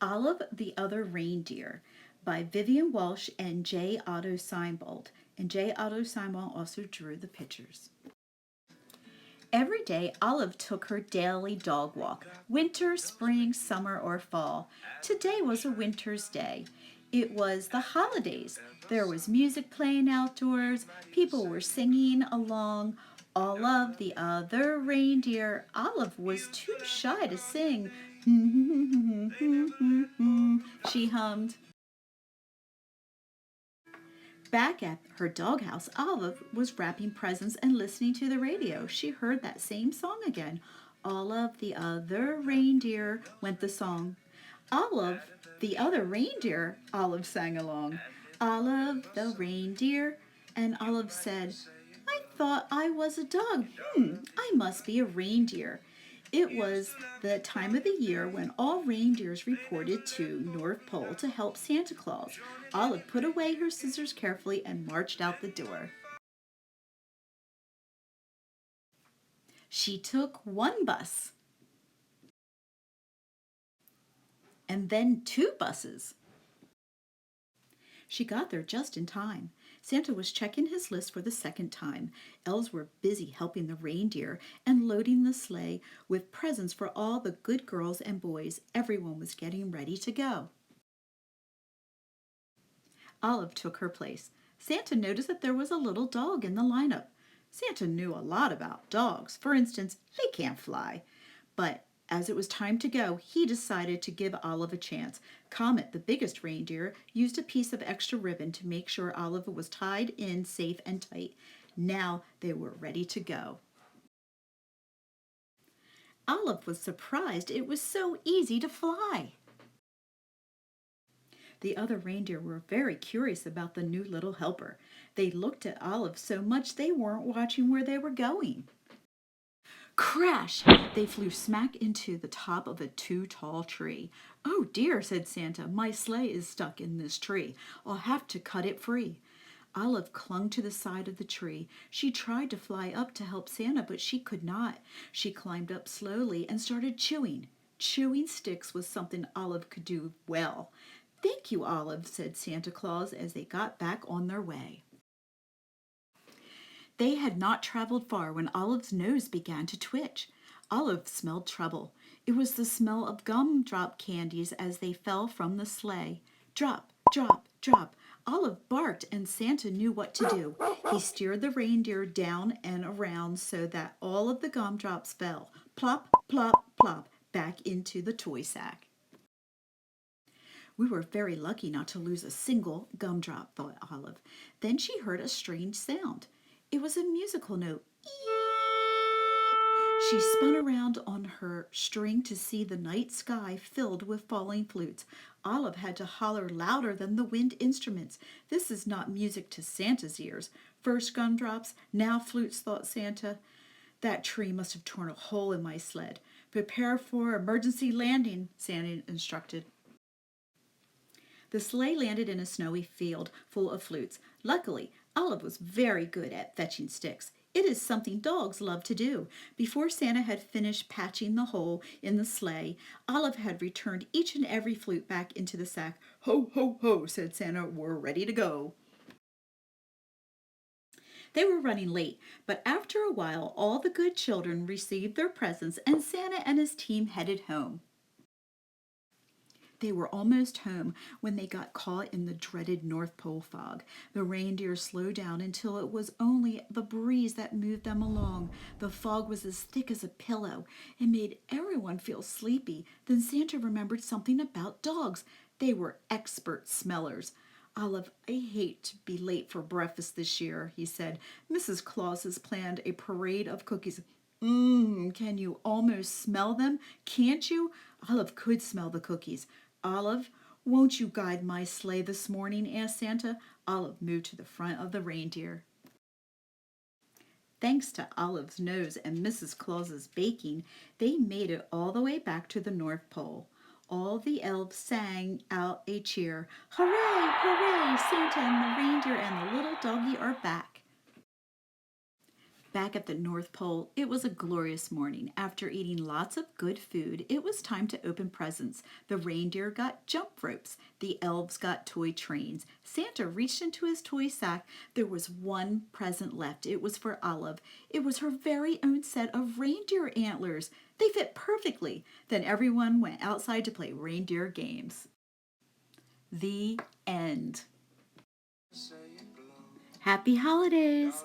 Olive the Other Reindeer by Vivian Walsh and J. Otto Seinbold. And J. Otto Seinbold also drew the pictures. Every day, Olive took her daily dog walk, winter, spring, summer, or fall. Today was a winter's day. It was the holidays. There was music playing outdoors. People were singing along. All of the other reindeer. Olive was too shy to sing. She hummed. Back at her doghouse, Olive was wrapping presents and listening to the radio. She heard that same song again. All of the other reindeer, went the song. Olive, the other reindeer, Olive sang along. Olive the reindeer, and Olive said, I thought I was a dog. I must be a reindeer. It was the time of the year when all reindeers reported to North Pole to help Santa Claus. Olive put away her scissors carefully and marched out the door. She took one bus and then two buses. She got there just in time. Santa was checking his list for the second time. Elves were busy helping the reindeer and loading the sleigh with presents for all the good girls and boys. Everyone was getting ready to go. Olive took her place. Santa noticed that there was a little dog in the lineup. Santa knew a lot about dogs. For instance, they can't fly. But as it was time to go, he decided to give Olive a chance. Comet, the biggest reindeer, used a piece of extra ribbon to make sure Olive was tied in safe and tight. Now they were ready to go. Olive was surprised it was so easy to fly. The other reindeer were very curious about the new little helper. They looked at Olive so much they weren't watching where they were going. Crash! They flew smack into the top of a too-tall tree. Oh dear, said Santa, my sleigh is stuck in this tree. I'll have to cut it free. Olive clung to the side of the tree. She tried to fly up to help Santa, but she could not. She climbed up slowly and started chewing. Chewing sticks was something Olive could do well. Thank you, Olive, said Santa Claus as they got back on their way. They had not traveled far when Olive's nose began to twitch. Olive smelled trouble. It was the smell of gumdrop candies as they fell from the sleigh. Drop, drop, drop. Olive barked and Santa knew what to do. He steered the reindeer down and around so that all of the gumdrops fell. Plop, plop, plop, back into the toy sack. We were very lucky not to lose a single gumdrop, thought Olive. Then she heard a strange sound. It was a musical note. She spun around on her string to see the night sky filled with falling flutes. Olive had to holler louder than the wind instruments. This is not music to Santa's ears. First gumdrops, now flutes, thought Santa. That tree must have torn a hole in my sled. Prepare for emergency landing, Santa instructed. The sleigh landed in a snowy field full of flutes. Luckily, Olive was very good at fetching sticks. It is something dogs love to do. Before Santa had finished patching the hole in the sleigh, Olive had returned each and every flute back into the sack. Ho, ho, ho, said Santa, we're ready to go. They were running late, but after a while, all the good children received their presents and Santa and his team headed home. They were almost home when they got caught in the dreaded North Pole fog. The reindeer slowed down until it was only the breeze that moved them along. The fog was as thick as a pillow. It made everyone feel sleepy. Then Santa remembered something about dogs. They were expert smellers. Olive, I hate to be late for breakfast this year, he said. Mrs. Claus has planned a parade of cookies. Can you almost smell them? Can't you? Olive could smell the cookies. Olive, won't you guide my sleigh this morning? Asked Santa. Olive moved to the front of the reindeer. Thanks to Olive's nose and Mrs. Claus's baking, they made it all the way back to the North Pole. All the elves sang out a cheer. Hooray, hooray, Santa and the reindeer and the little doggy are back. Back at the North Pole, it was a glorious morning. After eating lots of good food, it was time to open presents. The reindeer got jump ropes. The elves got toy trains. Santa reached into his toy sack. There was one present left. It was for Olive. It was her very own set of reindeer antlers. They fit perfectly. Then everyone went outside to play reindeer games. The end. Happy holidays!